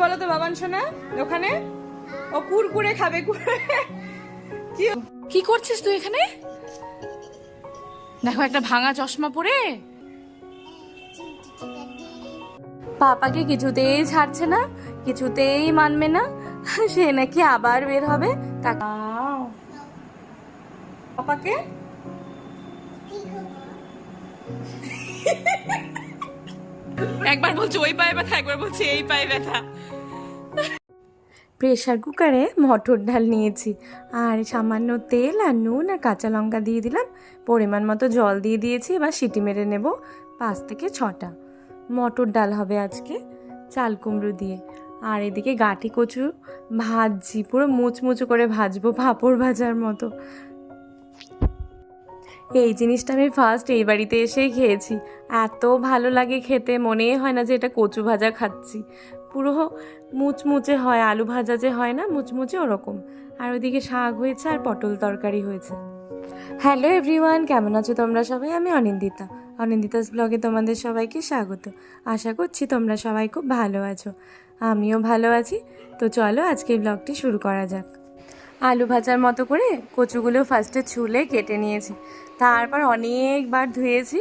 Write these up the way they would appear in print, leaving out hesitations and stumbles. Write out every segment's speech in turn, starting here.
বলো তো বাবান সোনা ওখানে ও কুরকুরে খাবে। কি কি করছিস তুই এখানে? দেখো একটা ভাঙা চশমা পরে পাপাকে কিছুতেই ছাড়ছে না, কিছুতেই মানবে না, সে নাকি আবার বের হবে। পাপাকে একবার বলছে ওই পায়ে ব্যথা, একবার বলছে এই পায়ে ব্যথা। প্রেশার কুকারে মটর ডাল নিয়েছি আর সামান্য তেল আর নুন আর কাঁচা লঙ্কা দিয়ে দিলাম, পরিমাণ মতো জল দিয়ে দিয়েছি। এবার সিটি মেরে নেব 5 থেকে 6টা। মটর ডাল হবে আজকে চাল কুমড়ো দিয়ে। আর এদিকে গাঁটি কচু ভাজছি, পুরো মুচমুচু করে ভাজবো পাঁপড় ভাজার মতো। এই জিনিসটা আমি ফার্স্ট এই বাড়িতে এসেই খেয়েছি, এত ভালো লাগে খেতে, মনেই হয় না যে এটা কচু ভাজা খাচ্ছি। পুরো মুচমুচে হয়, আলু ভাজা যে হয় না মুচমুচে ওরকম। আর ওইদিকে শাক হয়েছে আর পটল তরকারি হয়েছে। হ্যালো এভরিওয়ান, কেমন আছো তোমরা সবাই? আমি অনিন্দিতা, অনিন্দিতাস ব্লগে তোমাদের সবাইকে স্বাগত। আশা করছি তোমরা সবাই খুব ভালো আছো, আমিও ভালো আছি। তো চলো আজকে ব্লগটি শুরু করা যাক। আলু ভাজার মতো করে কচুগুলো ফার্স্টে ছুলে কেটে নিয়েছি, তারপর অনেকবার ধুয়েছি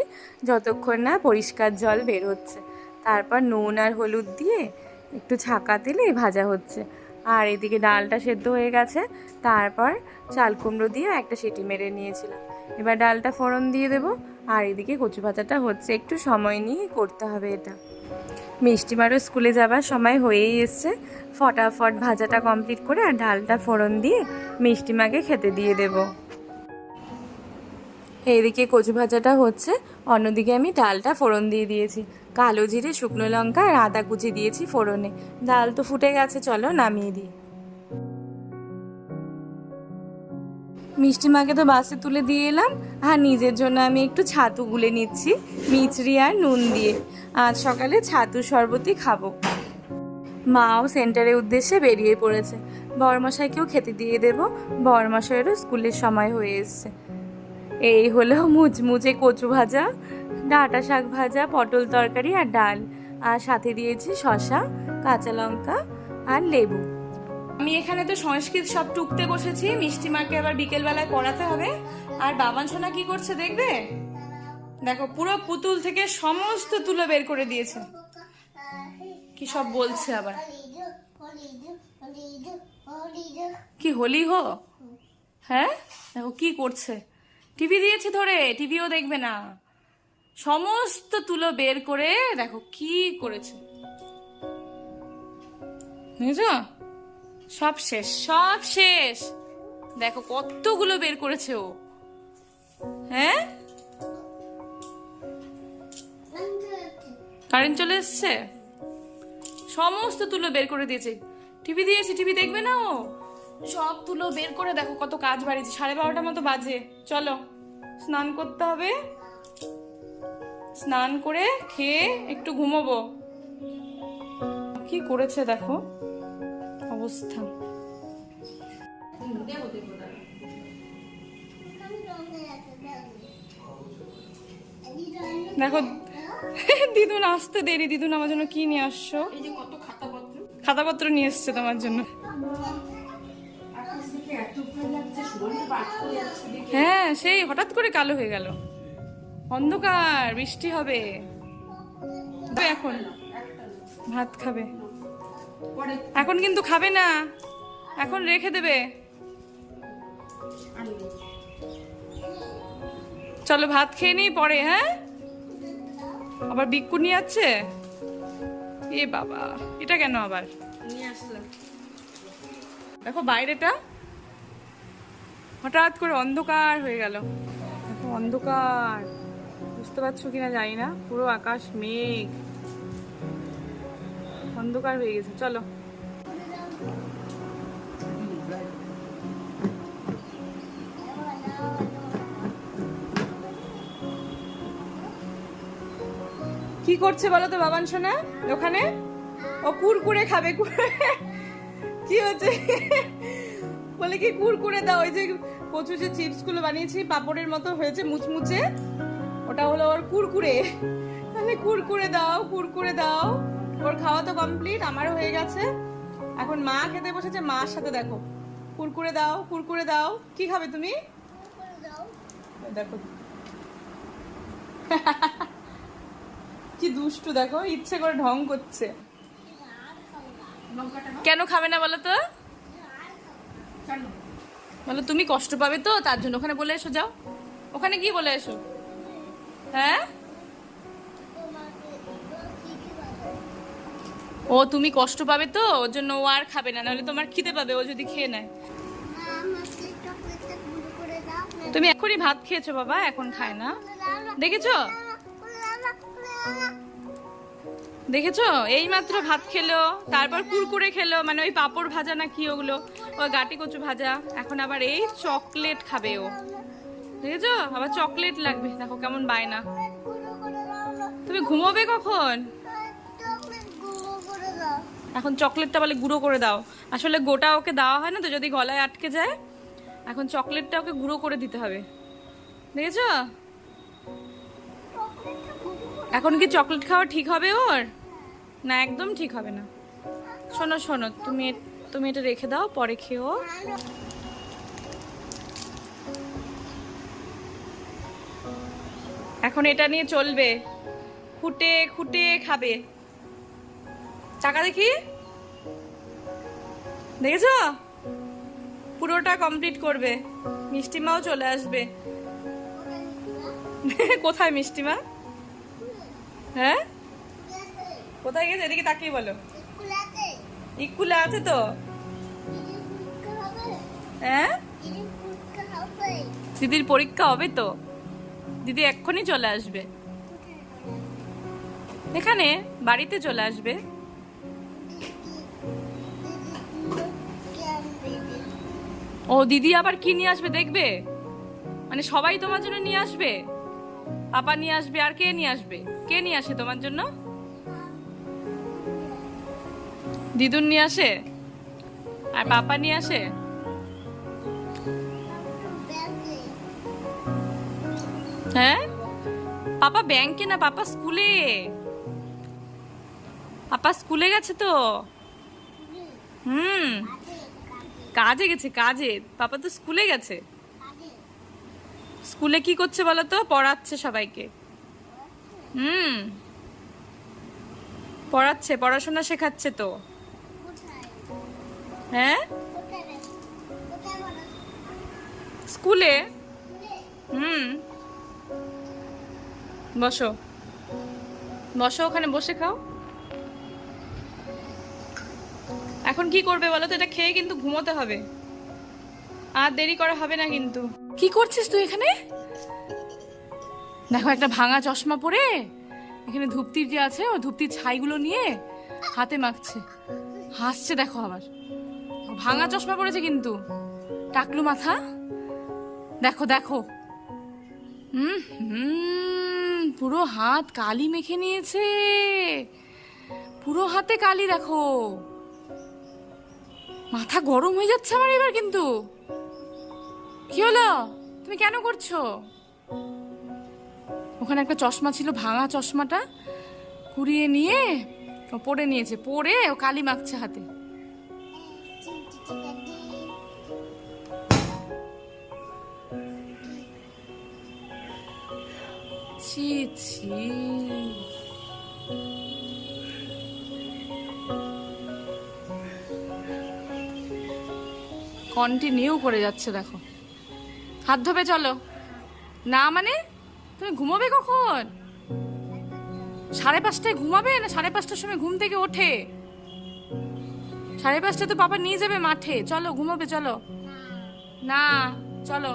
যতক্ষণ না পরিষ্কার জল বের হচ্ছে। তারপর নুন আর হলুদ দিয়ে একটু ছাকা তেলে ভাজা হচ্ছে। আর এদিকে ডালটা সেদ্ধ হয়ে গেছে, তারপর চাল কুমড়ো দিয়ে একটা সিটি মেরে নিয়েছিলাম। এবার ডালটা ফোড়ন দিয়ে দেবো। আর এদিকে কচু ভাজাটা হচ্ছে, একটু সময় নিয়ে করতে হবে এটা। মিষ্টিমারও স্কুলে যাবার সময় হয়েই এসছে, ফটাফট ভাজাটা কমপ্লিট করে আর ডালটা ফোড়ন দিয়ে মিষ্টিমাকে খেতে দিয়ে দেব। এইদিকে কচু ভাজাটা হচ্ছে, অন্যদিকে আমি ডালটা ফোড়ন দিয়ে দিয়েছি। কালো জিরে, শুকনো লঙ্কা আর আদা কুচি দিয়েছি ফোড়নে। ডাল তো ফুটে গেছে, চলো নামিয়ে দিই। মিষ্টিমাকে তো বাসে তুলে দিয়ে এলাম, আর নিজের জন্য আমি একটু ছাতু গুলে নিচ্ছি মিচড়ি আর নুন দিয়ে। আজ সকালে ছাতু শরবতই খাবো। মাও সেন্টারের উদ্দেশ্যে বেরিয়ে পড়েছে, বড়মশাইকেও খেতে দিয়ে দেব, বড়মশাইয়েরও স্কুলের সময় হয়ে এসছে। এই হলো মুচমুচে কচু ভাজা, ডাঁটা শাক ভাজা, পটল তরকারি আর ডাল, আর সাথে দিয়েছি শসা, কাঁচা লঙ্কা আর লেবু। আমি এখানে তো সংস্কৃত সব টুকতে বসেছি, মিষ্টিমাকে আবার বিকেলবেলায় পড়াতে হবে। আর বাবান সোনা কি করছে দেখবে? দেখো পুরো পুতুল থেকে সমস্ত তুলো বের করে দিয়েছে, কি সব বলছে আবার। কি হোলি হো? হ্যাঁ দেখো কি করছে, টিভি দিয়েছি ধরে, টিভিও দেখবে না, সমস্ত তুলো বের করে দেখো কি করেছে। বুঝছো? সব শেষ, সব শেষ। দেখো কতগুলো বের করেছে ও। হ্যাঁ কারেন্ট চলে এসছে, সমস্ত তুলো বের করে দিয়েছে। টিভি দিয়েছি, টিভি দেখবে না ও, সব তুলো বের করে দেখো কত কাজ বাড়িয়েছে। 12:30 মতো বাজে, চলো স্নান করতে হবে, স্নান করে খেয়ে একটু ঘুমোবো। কি করেছে দেখো অবস্থা। দেখো দিদুন আসতে দেরি, দিদুন আমার জন্য কি নিয়ে আসছো? খাতাপত্র নিয়ে এসছে তোমার জন্য। হ্যাঁ সেই হঠাৎ করে কালো হয়ে গেল, অন্ধকার, বৃষ্টি হবে। এখন ভাত খাবে, এখন কিন্তু খাবে না, এখন রেখে দেবে। চলো ভাত খেয়ে নিই পরে। হ্যাঁ আবার বিক্কু নিয়ে যাচ্ছে, এ বাবা এটা কেন আবার নিয়ে আসলাম? দেখো বাইরেটা হঠাৎ করে অন্ধকার হয়ে গেল, দেখো অন্ধকার, বুঝতে পারছো কিনা জানি না, পুরো আকাশ মেঘ, অন্ধকার হয়ে গেছে। চলো কি করছে বলো তো বাবান সোনা ওখানে? ও কুরকুরে খাবে। কি হচ্ছে বলে কি কুরকুরে দাও, ওই যে কচু যে চিপস গুলো বানিয়েছি পাপড়ের মতো হয়েছে মুচমুচে, ওটা হলো ওর কুরকুরে। তাহলে কুরকুরে দাও, কুরকুরে দাও। ওর খাওয়া তো কমপ্লিট, আমারও হয়ে গেছে। এখন মা খেতে বসেছে, মার সাথে দেখো কুরকুরে দাও, কুরকুরে দাও। কি খাবে তুমি? দেখো কি দুষ্টু, দেখো ইচ্ছে করে ঢং করছে। কেন খাবে না বলো তো? বলো তুমি কষ্ট পাবে তো, তার জন্য। ওখানে বলে এসো, যাও ওখানে গিয়ে বলে এসো। হ্যাঁ, ও তুমি কষ্ট পাবে তো, ওর জন্য ও আর খাবে না, নাহলে তোমার খিদে পাবে ও যদি খেয়ে নেয়। তুমি এখনই ভাত খেয়েছো বাবা, এখন খায় না, দেখেছো দেখেছো? এই মাত্র ভাত খেলো, তারপর কুরকুরে খেলো, মানে ওই পাপড় ভাজা না কি ওগুলো, ওই গাটি কচু ভাজা। এখন আবার এই চকলেট খাবে ও, দেখেছো? আবার চকলেট লাগবে, দেখো কেমন বায়না। তুমি ঘুমোবে কখন? এখন চকলেটটা বলে গুঁড়ো করে দাও। আসলে গোটা ওকে দেওয়া হয় না তো, যদি গলায় আটকে যায়। এখন চকলেটটা ওকে গুঁড়ো করে দিতে হবে, দেখেছো? এখন কি চকলেট খাওয়া ঠিক হবে ওর? না, একদম ঠিক হবে না। শোনো শোনো, তুমি এটা রেখে দাও, পরে খেও। এখন এটা নিয়ে চলবে, খুঁটে খুঁটে খাবে। চাকা দেখি, দেখেছো? পুরোটা কমপ্লিট করবে। মিষ্টিমাও চলে আসবে। কোথায় মিষ্টিমা? হ্যাঁ, কোথায় গেছে? এদিকে তাকিয়ে বলো। ইকুলে আছে তো। হ্যাঁ, দিদির পরীক্ষা হবে তো, দিদি এক্ষুনি চলে আসবে। এখানে বাড়িতে চলে আসবে। ও দিদি আবার কি নিয়ে আসবে দেখবে? মানে সবাই তোমার জন্য নিয়ে আসবে? পাপা নিয়ে আসবে, আর কে নিয়ে আসবে? কে নিয়ে আসে তোমার জন্য? দিদুন নিয়ে আসে, আর পাপা নিয়ে আসে। হ্যাঁ, পাপা ব্যাংকে না, পাপা স্কুলে। পাপা স্কুলে গেছে তো। কাজে গেছে, কাজে। পাপা তো স্কুলে গেছে। স্কুলে কি করছে বলো তো? পড়াচ্ছে সবাইকে। পড়াচ্ছে, পড়াশোনা শেখাচ্ছে তো। হ্যাঁ, স্কুলে। বসো বসো, ওখানে বসে খাও। এখন কি করবে বলো তো? এটা খেয়ে কিন্তু ঘুমোতে হবে, আর দেরি করা হবে না কিন্তু। কি করছিস তুই এখানে? দেখো, একটা ভাঙা চশমা পরে এখানে ধূপতি যে আছে, ও ধূপতির ছাইগুলো নিয়ে হাতে মাখছে, হাসছে। দেখো আবার ভাঙা চশমা পরেছে কিন্তু, টাকলু মাথা। দেখো দেখো, পুরো হাত কালি মেখে নিয়েছে, পুরো হাতে কালি। দেখো, মাথা গরম হয়ে যাচ্ছে আমার এবার কিন্তু। কি হলো? তুমি কেন করছো? ওখানে একটা চশমা ছিল, ভাঙা চশমাটা কুড়িয়ে নিয়ে ও পরে নিয়েছে, পরে ও কালি মাখছে হাতে। ছি ছি, কন্টিনিউ করে যাচ্ছে। দেখো, হাত ধোবে চলো। না মানে তুমি ঘুমোবে কখন? 5:30টায় ঘুমাবে না? 5:30টার সময় ঘুম থেকে ওঠে? 5:30টায় তো পাপা নিয়ে যাবে মাঠে। চলো ঘুমোবে, চলো। না, চলো।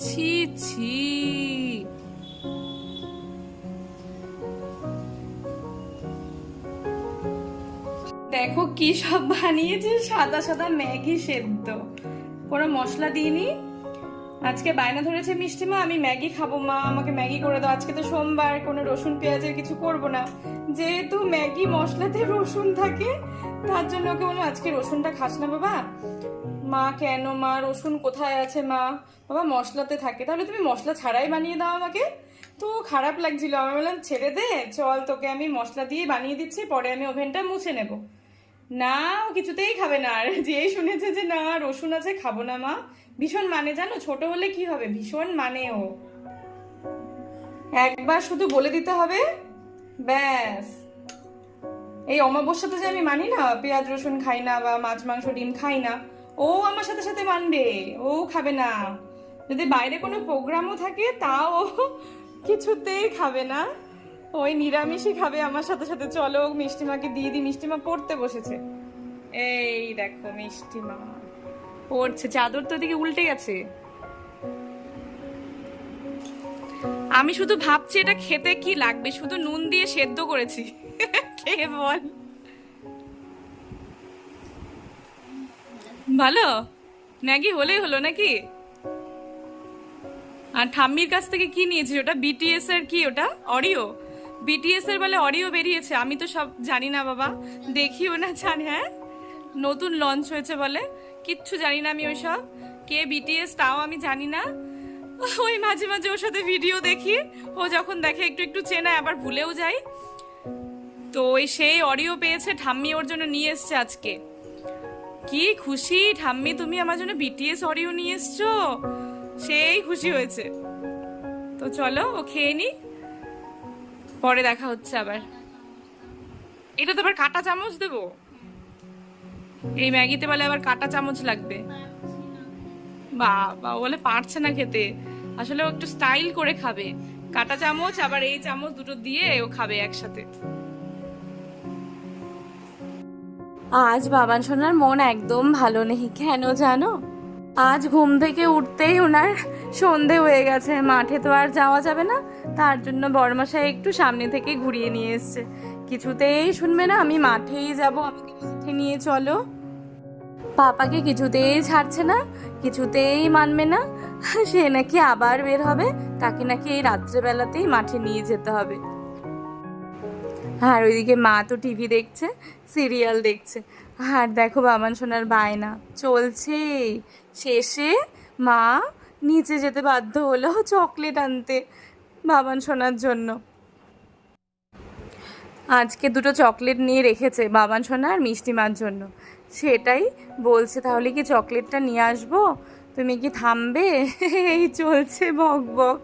ছি ছি, দেখো কি সব বানিয়েছে। সাদা সাদা ম্যাগি সেদ্ধ, কোনো মশলা দিইনি। আজকে বায়না ধরেছে মিষ্টিমা, আমি ম্যাগি খাবো মা, আমাকে ম্যাগি করে দাও। আজকে তো সোমবার, কোনো রসুন পেঁয়াজের কিছু করব না, যেহেতু ম্যাগি মশলাতে রসুন থাকে, তার জন্য ওকে বললাম আজকে রসুনটা খাস না বাবা। মা কেন মা, রসুন কোথায় আছে মা? বাবা মশলাতে থাকে। তাহলে তুমি মশলা ছাড়াই বানিয়ে দাও আমাকে। এত খারাপ লাগছিল, আমি বললাম ছেড়ে দে, চল তোকে আমি মশলা দিয়ে বানিয়ে দিচ্ছি, পরে আমি ওভেনটা মুছে নেব। না, ও কিছুতেই খাবে না। আর যেই শুনেছে যে না রসুন আছে, খাবো না মা, ভীষণ মানে, জানো ছোট হলে কি হবে, ভীষণ মানে ও। একবার শুধু বলে দিতে হবে, ব্যাস। এই অমাবস্যাতে যে আমি মানি না, পেঁয়াজ রসুন খাই না বা মাছ মাংস ডিম খাই না, ও আমার সাথে সাথে মানবে, ও খাবে না। যদি বাইরে কোনো প্রোগ্রামও থাকে তাও ও কিছুতেই খাবে না, ওই নিরামিষই খাবে আমার সাথে সাথে। চলো মিষ্টিমাকে দিয়ে দিই, মিষ্টিমা পড়তে বসেছে। এই দেখো মিষ্টিমা পড়ছে, চাদর তো দিকে উল্টে গেছে। আমি শুধু ভাবছি এটা খেতে কি লাগবে, শুধু নুন দিয়ে সেদ্ধ করেছি। খেয়ে বল ভালো ম্যাগি হলেই হলো নাকি? আর ঠাম্মির কাছ থেকে কি নিয়েছিস? ওটা বিটিএস এর কি, ওটা অরিও? বিটিএস এর বলে অরিও বেরিয়েছে, আমি তো সব জানি না বাবা, দেখিও না জানি। হ্যাঁ, নতুন লঞ্চ হয়েছে বলে, কিচ্ছু জানি না আমি ওইসব। কে বিটিএস তাও আমি জানি না। ওই মাঝে মাঝে ওর সাথে ভিডিও দেখি, ও যখন দেখে একটু একটু চেনায়, আবার ভুলেও যাই। তো ওই সেই অরিও পেয়েছে, ঠাম্মি ওর জন্য নিয়ে এসছে আজকে। কি খুশি ঠাম্মি, তুমি আমার জন্য বিটিএস অরিও নিয়ে এসছো, সেই খুশি হয়েছে। তো চলো ও খেয়ে নি, পরে দেখা হচ্ছে আবার। এটা তো আবার কাঁটা চামচ দেবো, এই ম্যাগিতে বলে আবার কাঁটা চামচ লাগবে। বাবা, ও বলে পারছে না খেতে, আসলে ও একটু স্টাইল করে খাবে, কাঁটা চামচ আবার এই চামচ দুটো দিয়ে ও খাবে একসাথে। আজ বাবান সোনার মন একদম ভালো নেই, কেন জানো? আজ ঘুম থেকে উঠতেই ওনার সন্ধে হয়ে গেছে, মাঠে তো আর যাওয়া যাবে না, তার জন্য বড়মশাই একটু সামনে থেকে ঘুরিয়ে নিয়ে এসছে। কিছুতেই শুনবে না, আমি মাঠেই যাব, আমাকে মাঠে নিয়ে চলো। পাপাকে কিছুতেই ছাড়ছে না, কিছুতেই মানবে না, সে নাকি আবার বের হবে, তাকে নাকি এই রাত্রেবেলাতেই মাঠে নিয়ে যেতে হবে। আর ওইদিকে মা তো টিভি দেখছে, সিরিয়াল দেখছে। আর দেখো বাবান সোনার বায়না চলছে, শেষে মা নিচে যেতে বাধ্য হলো চকলেট আনতে বাবান সোনার জন্য। আজকে দুটো চকলেট নিয়ে রেখেছে বাবান সোনা আর মিষ্টিমার জন্য, সেটাই বলছে তাহলে কি চকলেটটা নিয়ে আসবো, তুমি কি থামবে? এই চলছে বক বক।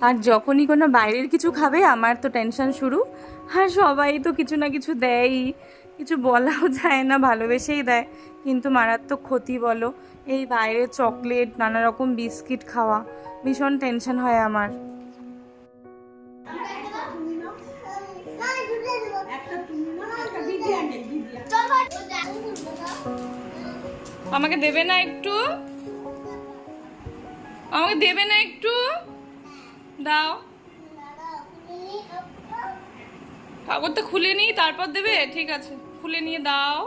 আর যখনই কোনো বাইরের কিছু খাবে আমার তো টেনশন শুরু। আর সবাই তো কিছু না কিছু দেয়ই, কিছু বলাও যায় না, ভালোবেসেই দেয়, কিন্তু মারাত্মক ক্ষতি বলো। এই বাইরের চকলেট, নানা রকম বিস্কিট খাওয়া, ভীষণ টেনশন হয় আমার। আমাকে দেবে না একটু, আমাকে দেবে না একটু, দাও। কাগজটা খুলে নিই তারপর দেবে, ঠিক আছে খুলে নিয়ে দাও।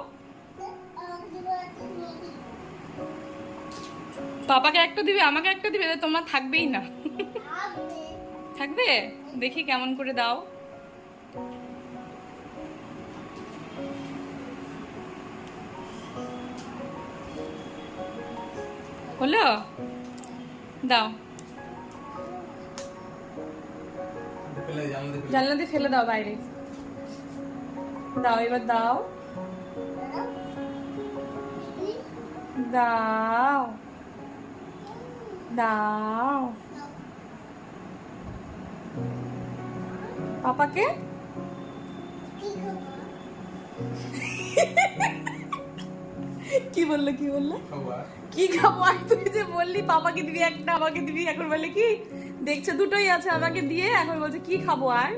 পাপাকে একটা দিবে, আমাকে একটা দিবে, তোমার থাকবেই না। থাকবে, দেখি কেমন করে দাও। হলো, দাও, জানলা দিয়ে ফেলে দাও বাইরে, দাও এবার দাও, দাও দাও পাপাকে। কি বললো কি বললো, কি খাবো? আর তুই যে বললি পাপাকে দিবি একটা, আমাকে দিবি, এখন বলে কি দেখছে দুটোই আছে, আমাকে দিয়ে এখন বলছে কি খাবো। আর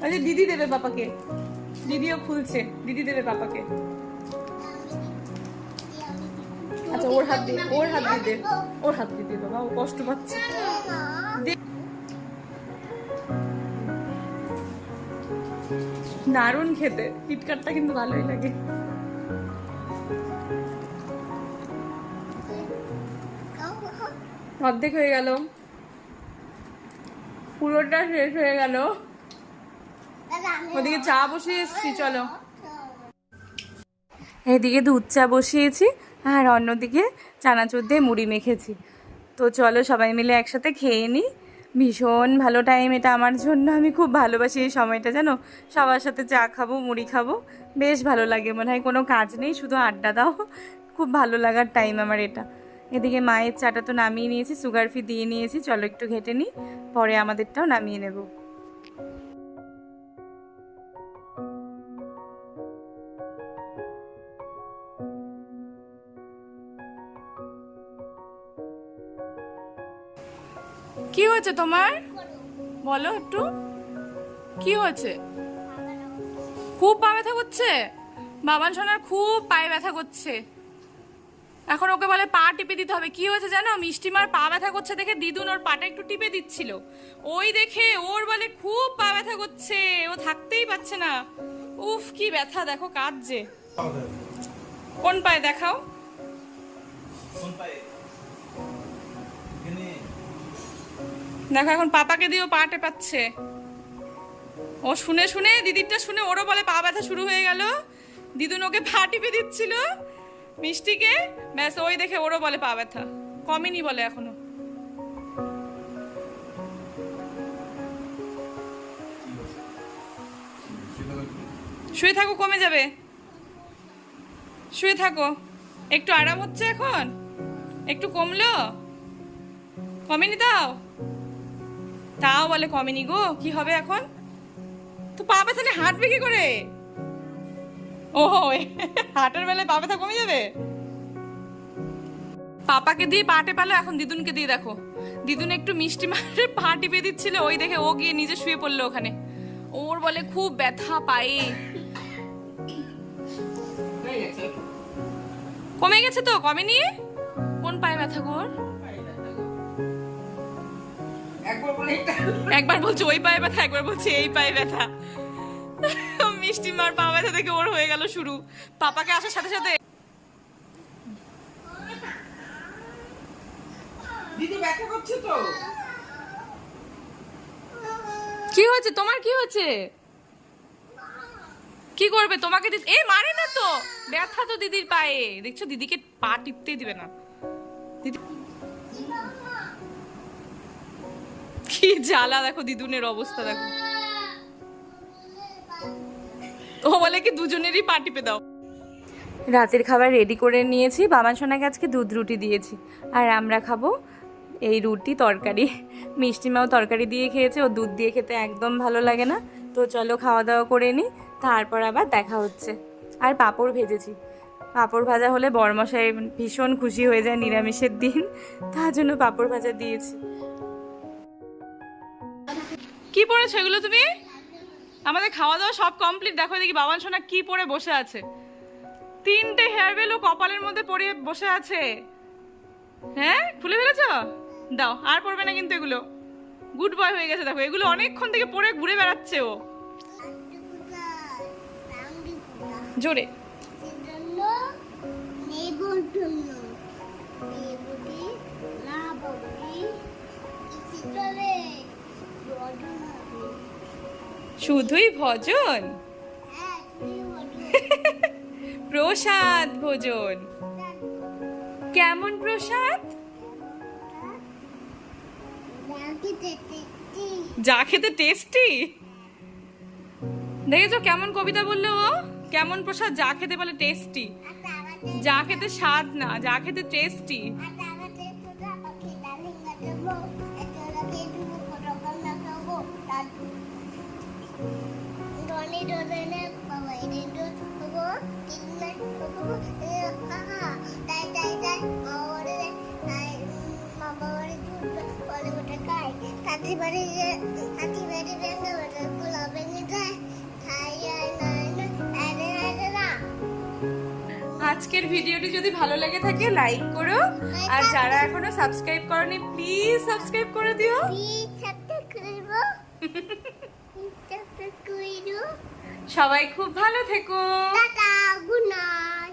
আচ্ছা দিদি দেবে পাপাকে, দিদিও খুলছে, দিদি দেবে পাপাকে। আচ্ছা ওর হাত দিয়ে, ওর হাত দিয়ে দে, ওর হাত দিয়ে দে বাবা, ও কষ্ট পাচ্ছে। দারুণ খেতে, কিটকাটটা কিন্তু ভালোই লাগে। অর্ধেক হয়ে গেল, পুরোটা শেষ হয়ে গেল। ওদিকে চা বসিয়ে এসছি, চলো। এদিকে দুধ চা বসিয়েছি আর অন্যদিকে চানাচুর দিয়ে মুড়ি মেখেছি। তো চলো সবাই মিলে একসাথে খেয়ে নিই। ভীষণ ভালো টাইম এটা আমার জন্য, আমি খুব ভালোবাসি এই সময়টা, জানো, সবার সাথে চা খাবো, মুড়ি খাবো, বেশ ভালো লাগে, মনে হয় কোনো কাজ নেই, শুধু আড্ডা দাও। খুব ভালো লাগার টাইম আমার এটা। এদিকে মায়ের চাটা তো নামিয়ে নিয়েছি, সুগার ফ্রি দিয়ে নিয়েছি, চলো একটু ঘেটে নিই, পরে আমাদেরটাও নামিয়ে নেব। কি হয়েছে তোমার, বলো একটু, কি হয়েছে? খুব পা ব্যথা করছে? বাবান সোনার খুব পায়ে ব্যথা করছে, এখন ওকে বলে পা টিপে দিতে হবে। কি হয়েছে জানো, মিষ্টিমার পা ব্যথা করছে দেখে দিদুন ওর পাটা একটু টিপে দিচ্ছিল, ওই দেখে ওর বলে খুব পা ব্যথা করছে, ও থাকতেই পারছে না। উফ কি ব্যথা, দেখো কাঁদছে। কোন পায়ে দেখাও? দেখো এখন পাপাকে দিয়েও পা টেপাচ্ছে, ও শুনে শুনে, দিদিরটা শুনে ওরও বলে পা ব্যথা শুরু হয়ে গেল। দিদুন ওকে পা টিপে দিচ্ছিল মিষ্টিকে, ব্যাস ওই দেখে ওরও বলে পা ব্যথা, কমেনি বলে এখনো। শুয়ে থাকো, কমে যাবে, শুয়ে থাকো, একটু আরাম হচ্ছে এখন, একটু কমলো, কমেনি তাও, তাও বলে কমেনি গো, কি হবে এখন? তো পা ব্যথা নিয়ে হাঁটবে কি করে? ও হাঁটার বেলায় পা ব্যথা কমে যাবে? পাপাকে দিয়ে পা টেপালো, এখন দিদুনকে দিয়ে দেখো, দিদুন একটু মিষ্টি মারে পা টিপে দিচ্ছিল, ওই দেখে ও গিয়ে নিজে শুয়ে পড়লো ওখানে, ওর বলে খুব ব্যথা পায়ে। কমে গেছে তো? কমেনি? কোন পায়ে ব্যথা গোর? একবার বলছে ওই পায়ে ব্যথা, একবার বলছে এই পায়ে ব্যথা। মিষ্টি মার পা ব্যথা থেকে ওর হয়ে গেল শুরু, পাপাকে আসার সাথে সাথে। দিদি ব্যথা করছে তো? কি হয়েছে তোমার, কি হয়েছে? কি করবে তোমাকে? এ মারে না তো, ব্যথা তো দিদির পায়ে, দেখছো দিদিকে পা টিপতেই দিবে না দিদি। কি জ্বালা, দেখো দিদুনের অবস্থা দেখো, ও বলে কি দুজনেরই পা টিপে দাও। রাতের খাবার রেডি করে নিয়েছি, বাবা সোনাকে আজকে দুধ রুটি দিয়েছি, আর আমরা খাবো এই রুটি তরকারি। মিষ্টিমাও তরকারি দিয়ে খেয়েছে, ও দুধ দিয়ে খেতে একদম ভালো লাগে না। তো চলো খাওয়া দাওয়া করে নিই, তারপর আবার দেখা হচ্ছে। আর পাঁপড় ভেজেছি, পাঁপড় ভাজা হলে বড়মশাই ভীষণ খুশি হয়ে যায় নিরামিষের দিন, তার জন্য পাঁপড় ভাজা দিয়েছি। কি পড়েছো এগুলো তুমি? আমাদের খাওয়া দাওয়া সব কমপ্লিট, দেখো দেখি বাবান সোনা কি পরে বসে আছে, 3টে হেয়ার বেল ও কপালের মধ্যে পরে বসে আছে। হ্যাঁ খুলে ফেলেছো? দাও, আর পড়বে না কিন্তু এগুলো, গুড বয় হয়ে গেছে। দেখো এগুলো অনেকক্ষণ থেকে পরে ঘুরে বেড়াচ্ছে ও, জোরে। শুধুই ভজন, প্রসাদ ভোজন, কেমন প্রসাদ? যা খেতে টেস্টি, দেখেছো কেমন কবিতা বললো ও, কেমন প্রসাদ, যা খেতে বলে টেস্টি, যা খেতে স্বাদ না, যা খেতে টেস্টি। আজকের ভিডিওটি যদি ভালো লেগে থাকে লাইক করো, আর যারা এখনো সাবস্ক্রাইব করনি প্লিজ সাবস্ক্রাইব করে দিও। সবাই খুব ভালো থেকো, টাটা, গুড নাইট।